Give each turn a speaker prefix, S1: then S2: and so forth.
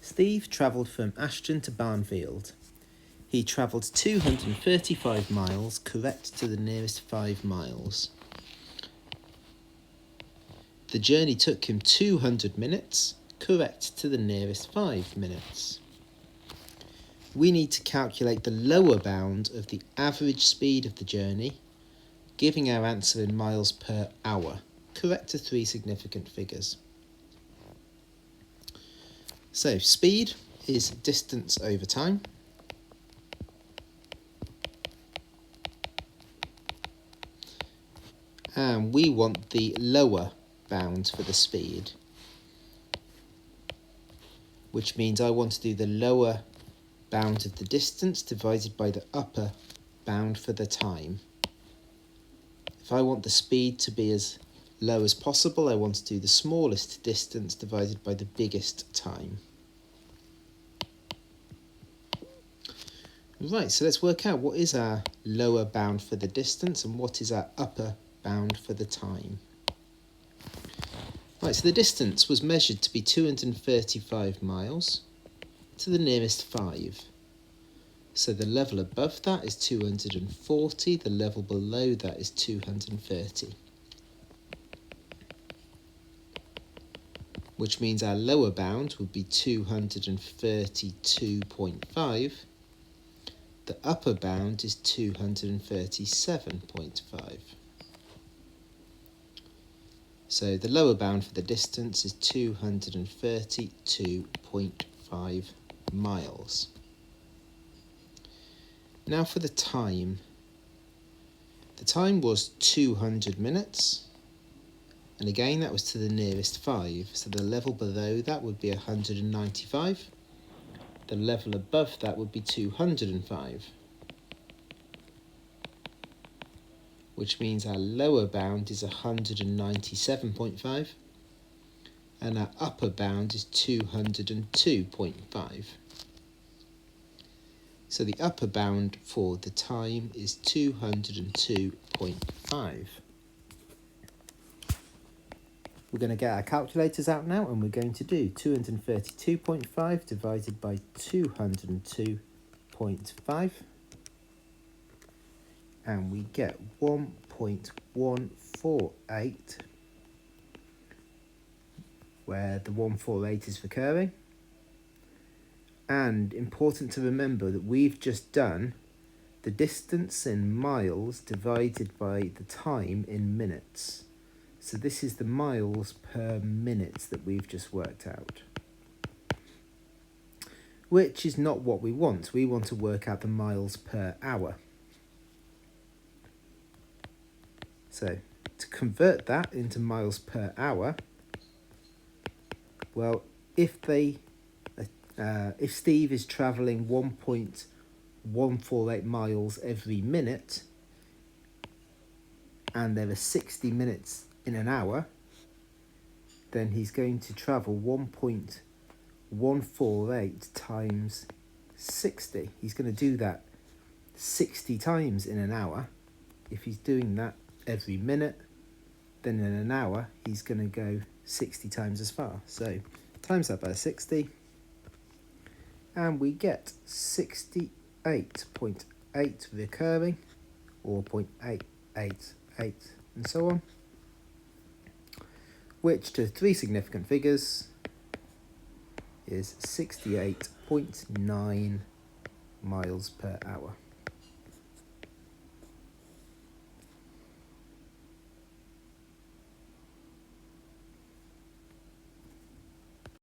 S1: Steve travelled from Ashton to Barnfield. He travelled 235 miles, correct to the nearest 5 miles. The journey took him 200 minutes, correct to the nearest 5 minutes. We need to calculate the lower bound of the average speed of the journey, giving our answer in miles per hour, correct to 3 significant figures. So speed is distance over time. And we want the lower bound for the speed, which means I want to do the lower bound of the distance divided by the upper bound for the time. If I want the speed to be as low as possible, I want to do the smallest distance divided by the biggest time. Right, so let's work out what is our lower bound for the distance and what is our upper bound for the time. Right, so the distance was measured to be 235 miles to the nearest 5. So the level above that is 240, the level below that is 230. Which means our lower bound would be 232.5. The upper bound is 237.5. So the lower bound for the distance is 232.5 miles. Now for the time. The time was 200 minutes. And again, that was to the nearest 5. So the level below that would be 195. The level above that would be 205. Which means our lower bound is 197.5. And our upper bound is 202.5. So the upper bound for the time is 202.5. We're going to get our calculators out now and we're going to do 232.5 divided by 202.5 and we get 1.148, where the 148 is recurring. And important to remember that we've just done the distance in miles divided by the time in minutes. So this is the miles per minute that we've just worked out, which is not what we want. We want to work out the miles per hour. So to convert that into miles per hour, well, if Steve is travelling 1.148 miles every minute, and there are 60 minutes in an hour, then he's going to travel 1.148 times 60. He's going to do that 60 times in an hour. If he's doing that every minute, then in an hour he's going to go 60 times as far. So times that by 60 and we get 68.8 recurring, or 0.888 and so on, which to 3 significant figures is 68.9 miles per hour.